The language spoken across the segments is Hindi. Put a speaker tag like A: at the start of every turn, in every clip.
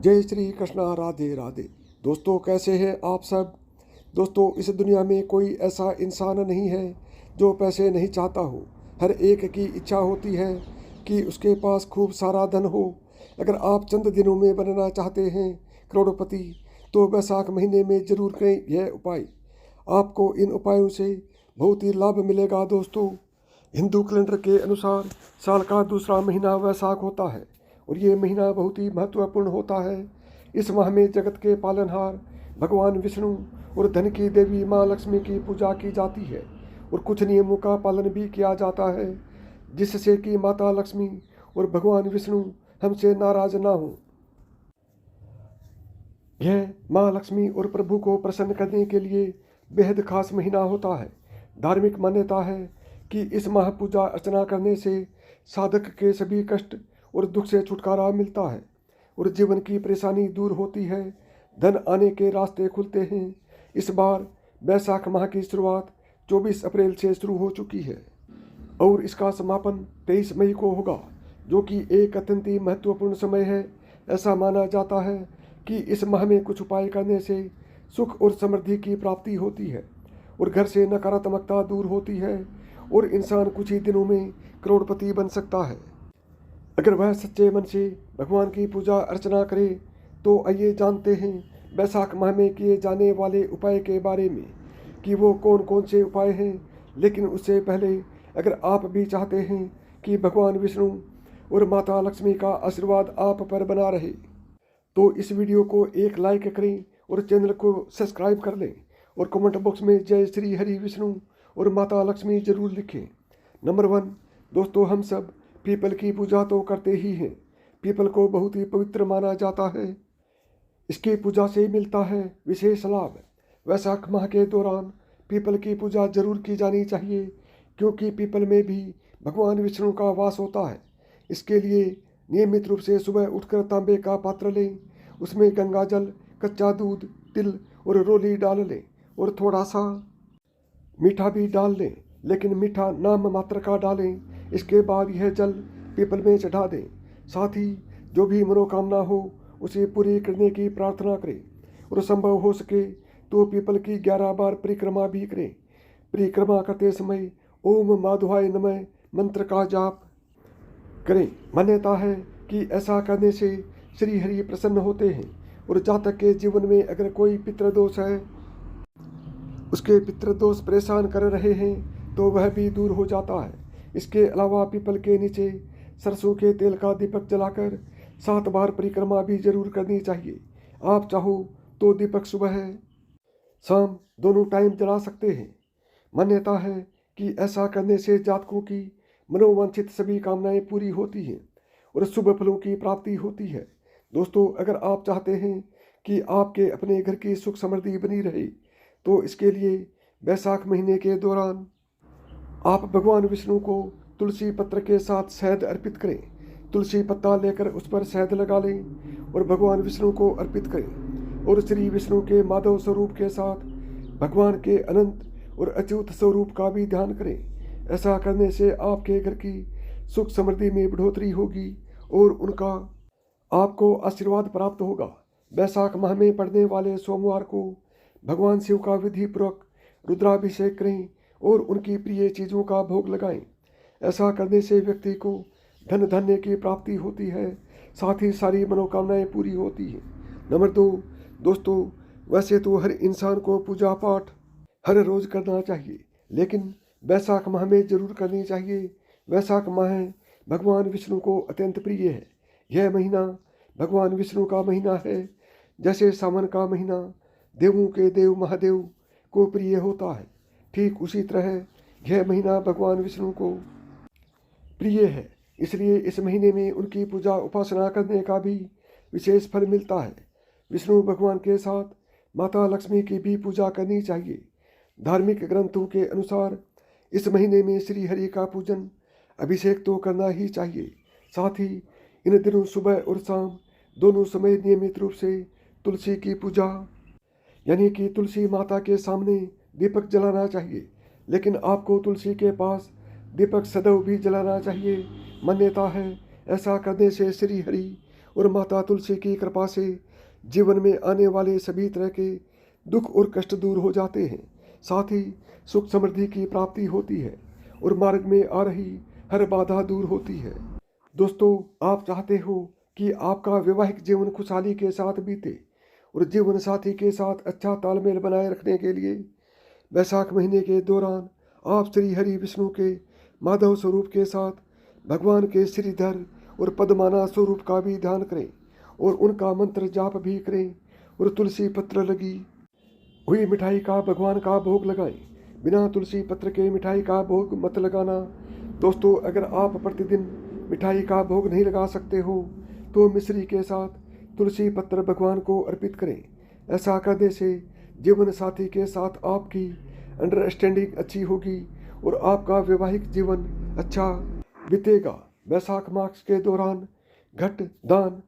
A: जय श्री कृष्णा, राधे राधे। दोस्तों, कैसे हैं आप सब। दोस्तों, इस दुनिया में कोई ऐसा इंसान नहीं है जो पैसे नहीं चाहता हो। हर एक की इच्छा होती है कि उसके पास खूब सारा धन हो। अगर आप चंद दिनों में बनना चाहते हैं करोड़पति, तो वैशाख महीने में जरूर करें यह उपाय। आपको इन उपायों से बहुत ही लाभ मिलेगा। दोस्तों, हिंदू कैलेंडर के अनुसार साल का दूसरा महीना वैशाख होता है और ये महीना बहुत ही महत्वपूर्ण होता है। इस माह में जगत के पालनहार भगवान विष्णु और धन की देवी माँ लक्ष्मी की पूजा की जाती है और कुछ नियमों का पालन भी किया जाता है, जिससे कि माता लक्ष्मी और भगवान विष्णु हमसे नाराज ना हो। यह माँ लक्ष्मी और प्रभु को प्रसन्न करने के लिए बेहद खास महीना होता है। धार्मिक मान्यता है कि इस माह पूजा अर्चना करने से साधक के सभी कष्ट और दुख से छुटकारा मिलता है और जीवन की परेशानी दूर होती है। धन आने के रास्ते खुलते हैं। इस बार वैशाख माह की शुरुआत 24 अप्रैल से शुरू हो चुकी है और इसका समापन 23 मई को होगा, जो कि एक अत्यंत ही महत्वपूर्ण समय है। ऐसा माना जाता है कि इस माह में कुछ उपाय करने से सुख और समृद्धि की प्राप्ति होती है और घर से नकारात्मकता दूर होती है और इंसान कुछ ही दिनों में करोड़पति बन सकता है, अगर वह सच्चे मन से भगवान की पूजा अर्चना करे। तो आइए जानते हैं वैशाख माह में किए जाने वाले उपाय के बारे में कि वो कौन कौन से उपाय हैं। लेकिन उससे पहले, अगर आप भी चाहते हैं कि भगवान विष्णु और माता लक्ष्मी का आशीर्वाद आप पर बना रहे, तो इस वीडियो को एक लाइक करें और चैनल को सब्सक्राइब कर लें और कमेंट बॉक्स में जय श्री हरि विष्णु और माता लक्ष्मी जरूर लिखें। नंबर 1, दोस्तों, हम सब पीपल की पूजा तो करते ही हैं। पीपल को बहुत ही पवित्र माना जाता है। इसकी पूजा से मिलता है विशेष लाभ। वैशाख माह के दौरान पीपल की पूजा जरूर की जानी चाहिए, क्योंकि पीपल में भी भगवान विष्णु का वास होता है। इसके लिए नियमित रूप से सुबह उठकर तांबे का पात्र लें, उसमें गंगा जल, कच्चा दूध, तिल और रोली डाल लें और थोड़ा सा मीठा भी डाल लें, लेकिन मीठा नाम मात्र का डालें। इसके बाद यह जल पीपल में चढ़ा दें। साथ ही जो भी मनोकामना हो उसे पूरी करने की प्रार्थना करें और संभव हो सके तो पीपल की 11 बार परिक्रमा भी करें। परिक्रमा करते समय ओम माधवाय नमः मंत्र का जाप करें। मान्यता है कि ऐसा करने से श्री हरि प्रसन्न होते हैं और जातक के जीवन में अगर कोई पितृदोष है, उसके पितृदोष परेशान कर रहे हैं, तो वह भी दूर हो जाता है। इसके अलावा पीपल के नीचे सरसों के तेल का दीपक जलाकर 7 बार परिक्रमा भी जरूर करनी चाहिए। आप चाहो तो दीपक सुबह शाम दोनों टाइम जला सकते हैं। मान्यता है कि ऐसा करने से जातकों की मनोवांछित सभी कामनाएं पूरी होती हैं और शुभ फलों की प्राप्ति होती है। दोस्तों, अगर आप चाहते हैं कि आपके अपने घर की सुख समृद्धि बनी रहे, तो इसके लिए वैशाख महीने के दौरान आप भगवान विष्णु को तुलसी पत्र के साथ शहद अर्पित करें। तुलसी पत्ता लेकर उस पर शहद लगा लें और भगवान विष्णु को अर्पित करें और श्री विष्णु के माधव स्वरूप के साथ भगवान के अनंत और अच्युत स्वरूप का भी ध्यान करें। ऐसा करने से आपके घर की सुख समृद्धि में बढ़ोतरी होगी और उनका आपको आशीर्वाद प्राप्त होगा। वैशाख माह में पड़ने वाले सोमवार को भगवान शिव का विधि पूर्वक रुद्राभिषेक करें और उनकी प्रिय चीज़ों का भोग लगाएं। ऐसा करने से व्यक्ति को धन धान्य की प्राप्ति होती है, साथ ही सारी मनोकामनाएं पूरी होती हैं। नंबर 2, दोस्तों, वैसे तो हर इंसान को पूजा पाठ हर रोज़ करना चाहिए, लेकिन वैशाख माह में जरूर करनी चाहिए। वैशाख माह भगवान विष्णु को अत्यंत प्रिय है। यह महीना भगवान विष्णु का महीना है। जैसे सावन का महीना देवों के देव महादेव को प्रिय होता है, ठीक उसी तरह यह महीना भगवान विष्णु को प्रिय है। इसलिए इस महीने में उनकी पूजा उपासना करने का भी विशेष फल मिलता है। विष्णु भगवान के साथ माता लक्ष्मी की भी पूजा करनी चाहिए। धार्मिक ग्रंथों के अनुसार इस महीने में श्री हरि का पूजन अभिषेक तो करना ही चाहिए। साथ ही इन दिनों सुबह और शाम दोनों समय नियमित रूप से तुलसी की पूजा, यानी कि तुलसी माता के सामने दीपक जलाना चाहिए। लेकिन आपको तुलसी के पास दीपक सदैव भी जलाना चाहिए। मान्यता है ऐसा करने से श्री हरि और माता तुलसी की कृपा से जीवन में आने वाले सभी तरह के दुख और कष्ट दूर हो जाते हैं। साथ ही सुख समृद्धि की प्राप्ति होती है और मार्ग में आ रही हर बाधा दूर होती है। दोस्तों, आप चाहते हो कि आपका वैवाहिक जीवन खुशहाली के साथ बीते और जीवन साथी के साथ अच्छा तालमेल बनाए रखने के लिए वैशाख महीने के दौरान आप श्री हरि विष्णु के माधव स्वरूप के साथ भगवान के श्रीधर और पद्माना स्वरूप का भी ध्यान करें और उनका मंत्र जाप भी करें और तुलसी पत्र लगी हुई मिठाई का भगवान का भोग लगाएं। बिना तुलसी पत्र के मिठाई का भोग मत लगाना। दोस्तों, अगर आप प्रतिदिन मिठाई का भोग नहीं लगा सकते हो तो मिश्री के साथ तुलसी पत्र भगवान को अर्पित करें। ऐसा करने से जीवन साथी के साथ आपकी अंडरस्टैंडिंग अच्छी होगी और आपका वैवाहिक जीवन अच्छा बीतेगा। वैशाख मास के दौरान घट दान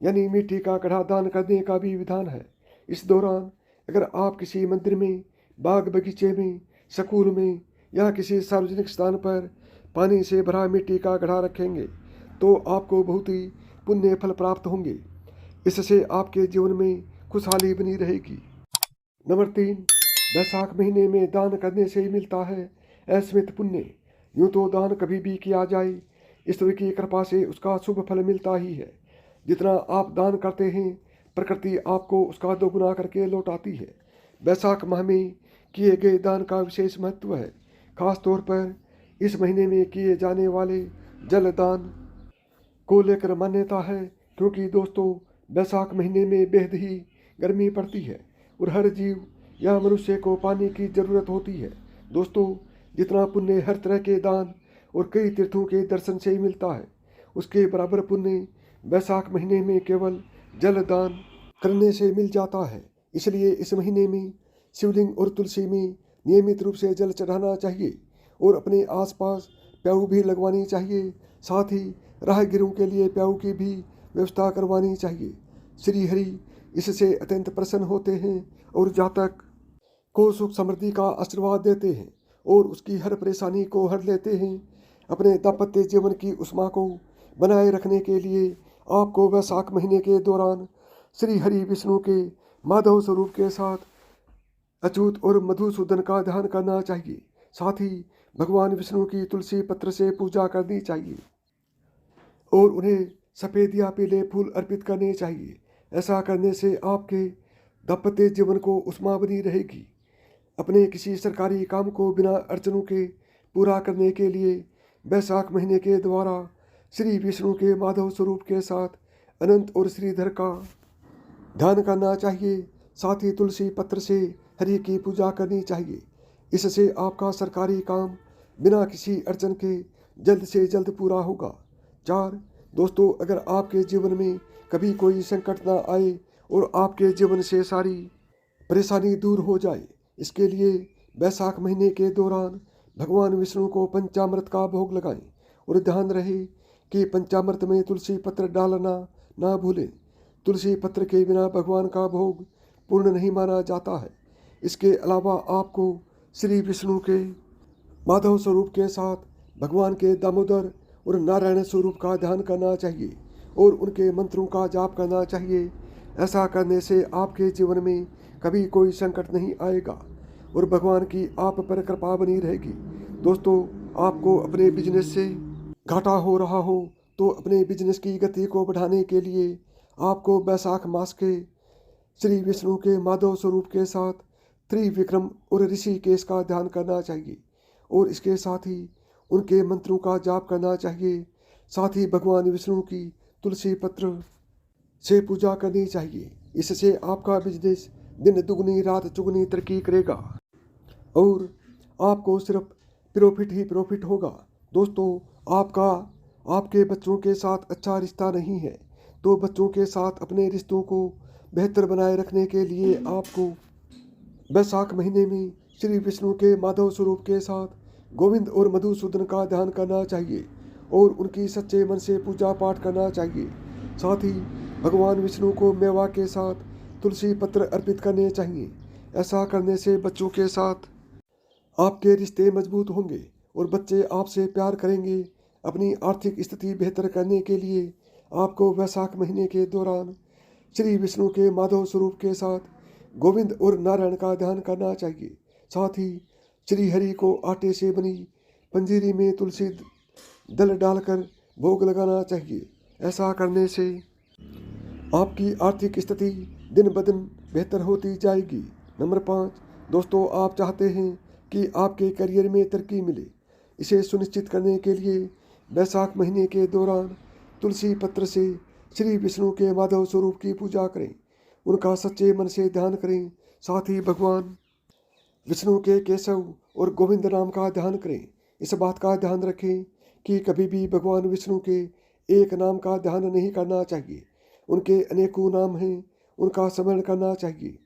A: यानी मिट्टी का घड़ा दान करने का भी विधान है। इस दौरान अगर आप किसी मंदिर में, बाग बगीचे में, स्कूल में या किसी सार्वजनिक स्थान पर पानी से भरा मिट्टी का घड़ा रखेंगे तो आपको बहुत ही पुण्य फल प्राप्त होंगे। इससे आपके जीवन में खुशहाली बनी रहेगी। नंबर 3, वैशाख महीने में दान करने से मिलता है असीमित पुण्य। यूँ तो दान कभी भी किया जाए, ईश्वर की कृपा से उसका शुभ फल मिलता ही है। जितना आप दान करते हैं प्रकृति आपको उसका दोगुना करके लौटाती है। वैशाख माह में किए गए दान का विशेष महत्व है। खास तौर पर इस महीने में किए जाने वाले जल दान को लेकर मान्यता है, क्योंकि दोस्तों वैशाख महीने में बेहद ही गर्मी पड़ती है और हर जीव या मनुष्य को पानी की ज़रूरत होती है। दोस्तों, जितना पुण्य हर तरह के दान और कई तीर्थों के दर्शन से ही मिलता है, उसके बराबर पुण्य वैशाख महीने में केवल जल दान करने से मिल जाता है। इसलिए इस महीने में शिवलिंग और तुलसी में नियमित रूप से जल चढ़ाना चाहिए और अपने आसपास प्याऊ भी लगवानी चाहिए। साथ ही राहगीरों के लिए प्याऊ की भी व्यवस्था करवानी चाहिए। श्री हरि इससे अत्यंत प्रसन्न होते हैं और जातक को सुख समृद्धि का आशीर्वाद देते हैं और उसकी हर परेशानी को हर लेते हैं। अपने दाम्पत्य जीवन की उष्मा को बनाए रखने के लिए आपको वैशाख महीने के दौरान श्री हरि विष्णु के माधव स्वरूप के साथ अच्युत और मधुसूदन का ध्यान करना चाहिए। साथ ही भगवान विष्णु की तुलसी पत्र से पूजा करनी चाहिए और उन्हें सफ़ेद या पीले फूल अर्पित करने चाहिए। ऐसा करने से आपके दाम्पत्य जीवन को उष्मा बनी रहेगी। अपने किसी सरकारी काम को बिना अड़चनों के पूरा करने के लिए वैशाख महीने के द्वारा श्री विष्णु के माधव स्वरूप के साथ अनंत और श्रीधर का ध्यान करना चाहिए। साथ ही तुलसी पत्र से हरि की पूजा करनी चाहिए। इससे आपका सरकारी काम बिना किसी अड़चन के जल्द से जल्द पूरा होगा। 4, दोस्तों, अगर आपके जीवन में कभी कोई संकट ना आए और आपके जीवन से सारी परेशानी दूर हो जाए, इसके लिए वैशाख महीने के दौरान भगवान विष्णु को पंचामृत का भोग लगाएं और ध्यान रहे कि पंचामृत में तुलसी पत्र डालना ना भूलें। तुलसी पत्र के बिना भगवान का भोग पूर्ण नहीं माना जाता है। इसके अलावा आपको श्री विष्णु के माधव स्वरूप के साथ भगवान के दामोदर और नारायण स्वरूप का ध्यान करना चाहिए और उनके मंत्रों का जाप करना चाहिए। ऐसा करने से आपके जीवन में कभी कोई संकट नहीं आएगा और भगवान की आप पर कृपा बनी रहेगी। दोस्तों, आपको अपने बिजनेस से घाटा हो रहा हो तो अपने बिजनेस की गति को बढ़ाने के लिए आपको वैशाख मास के श्री विष्णु के माधव स्वरूप के साथ त्रिविक्रम और ऋषिकेश का ध्यान करना चाहिए और इसके साथ ही उनके मंत्रों का जाप करना चाहिए। साथ ही भगवान विष्णु की तुलसी पत्र से पूजा करनी चाहिए। इससे आपका बिजनेस दिन दुगनी रात चुगनी तरक्की करेगा और आपको सिर्फ प्रॉफिट ही प्रॉफिट होगा। दोस्तों, आपके बच्चों के साथ अच्छा रिश्ता नहीं है तो बच्चों के साथ अपने रिश्तों को बेहतर बनाए रखने के लिए आपको वैशाख महीने में श्री विष्णु के माधव स्वरूप के साथ गोविंद और मधुसूदन का ध्यान करना चाहिए और उनकी सच्चे मन से पूजा पाठ करना चाहिए। साथ ही भगवान विष्णु को मेवा के साथ तुलसी पत्र अर्पित करने चाहिए। ऐसा करने से बच्चों के साथ आपके रिश्ते मजबूत होंगे और बच्चे आपसे प्यार करेंगे। अपनी आर्थिक स्थिति बेहतर करने के लिए आपको वैशाख महीने के दौरान श्री विष्णु के माधव स्वरूप के साथ गोविंद और नारायण का ध्यान करना चाहिए। साथ ही श्री हरि को आटे से बनी पंजीरी में तुलसी दल डालकर भोग लगाना चाहिए। ऐसा करने से आपकी आर्थिक स्थिति दिन ब दिन बेहतर होती जाएगी। नंबर 5, दोस्तों आप चाहते हैं कि आपके करियर में तरक्की मिले। इसे सुनिश्चित करने के लिए वैशाख महीने के दौरान तुलसी पत्र से श्री विष्णु के माधव स्वरूप की पूजा करें, उनका सच्चे मन से ध्यान करें। साथ ही भगवान विष्णु के केशव और गोविंद नाम का ध्यान करें। इस बात का ध्यान रखें कि कभी भी भगवान विष्णु के एक नाम का ध्यान नहीं करना चाहिए। उनके अनेकों नाम हैं, उनका स्मरण करना चाहिए।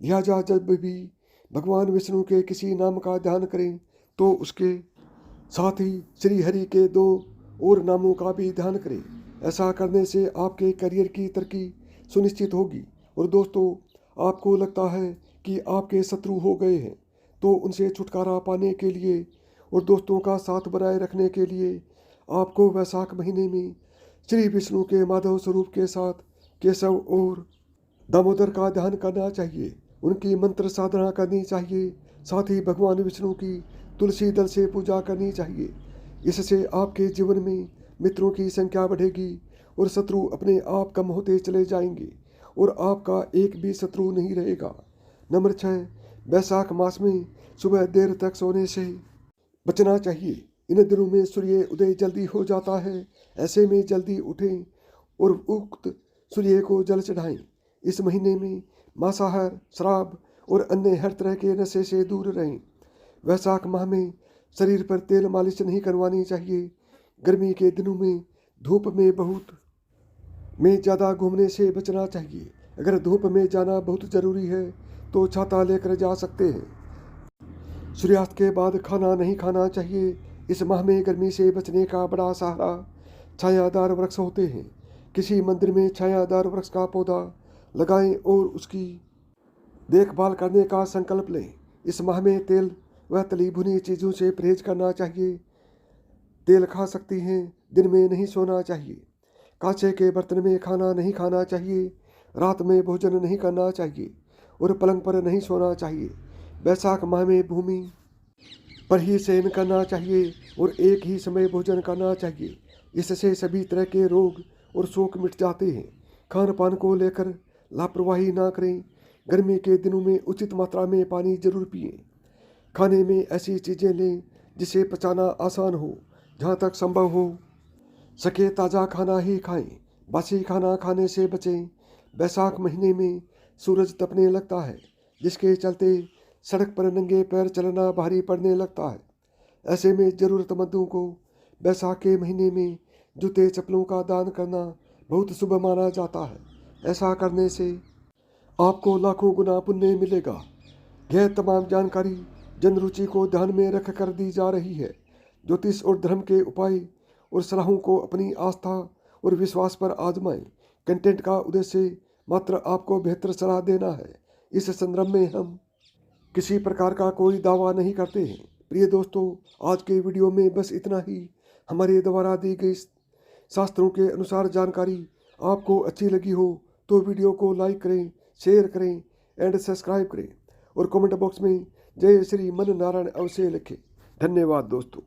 A: लिहाजा जब भी भगवान विष्णु के किसी नाम का ध्यान करें तो उसके साथ ही श्री हरि के 2 और नामों का भी ध्यान करें। ऐसा करने से आपके करियर की तरक्की सुनिश्चित होगी। और दोस्तों आपको लगता है कि आपके शत्रु हो गए हैं तो उनसे छुटकारा पाने के लिए और दोस्तों का साथ बनाए रखने के लिए आपको वैशाख महीने में श्री विष्णु के माधव स्वरूप के साथ केशव और दामोदर का ध्यान करना चाहिए, उनकी मंत्र साधना करनी चाहिए। साथ ही भगवान विष्णु की तुलसी दल से पूजा करनी चाहिए। इससे आपके जीवन में मित्रों की संख्या बढ़ेगी और शत्रु अपने आप कम होते चले जाएंगे और आपका एक भी शत्रु नहीं रहेगा। नंबर 6, वैशाख मास में सुबह देर तक सोने से बचना चाहिए। इन दिनों में सूर्य उदय जल्दी हो जाता है। ऐसे में जल्दी उठें और उक्त सूर्य को जल चढ़ाएं। इस महीने में मांसाहार, शराब और अन्य हर तरह के नशे से दूर रहें। वैशाख माह में शरीर पर तेल मालिश नहीं करवानी चाहिए। गर्मी के दिनों में धूप में ज़्यादा घूमने से बचना चाहिए। अगर धूप में जाना बहुत ज़रूरी है तो छाता लेकर जा सकते हैं। सूर्यास्त के बाद खाना नहीं खाना चाहिए। इस माह में गर्मी से बचने का बड़ा सहारा छायादार वृक्ष होते हैं। किसी मंदिर में छायादार वृक्ष का पौधा लगाएं और उसकी देखभाल करने का संकल्प लें। इस माह में तेल व तली भुनी चीज़ों से परहेज करना चाहिए। तेल खा सकती हैं, दिन में नहीं सोना चाहिए। कांचे के बर्तन में खाना नहीं खाना चाहिए। रात में भोजन नहीं करना चाहिए और पलंग पर नहीं सोना चाहिए। वैशाख माह में भूमि पर ही शयन करना चाहिए और एक ही समय भोजन करना चाहिए। इससे सभी तरह के रोग और शोक मिट जाते हैं। खान पान को लेकर लापरवाही ना करें। गर्मी के दिनों में उचित मात्रा में पानी जरूर पिएं। खाने में ऐसी चीज़ें लें जिसे पचाना आसान हो। जहाँ तक संभव हो सके ताज़ा खाना ही खाएं। बासी खाना खाने से बचें। वैशाख महीने में सूरज तपने लगता है, जिसके चलते सड़क पर नंगे पैर चलना भारी पड़ने लगता है। ऐसे में ज़रूरतमंदों को वैशाख के महीने में जूते चप्पलों का दान करना बहुत शुभ माना जाता है। ऐसा करने से आपको लाखों गुना पुण्य मिलेगा। यह तमाम जानकारी जन रुचि को ध्यान में रख कर दी जा रही है। ज्योतिष और धर्म के उपाय और सलाहों को अपनी आस्था और विश्वास पर आजमाएं। कंटेंट का उद्देश्य मात्र आपको बेहतर सलाह देना है। इस संदर्भ में हम किसी प्रकार का कोई दावा नहीं करते हैं। प्रिय दोस्तों, आज के वीडियो में बस इतना ही। हमारे द्वारा दी गई शास्त्रों के अनुसार जानकारी आपको अच्छी लगी हो तो वीडियो को लाइक करें, शेयर करें एंड सब्सक्राइब करें और कमेंट बॉक्स में जय श्री मन नारायण अवश्य लिखें। धन्यवाद दोस्तों।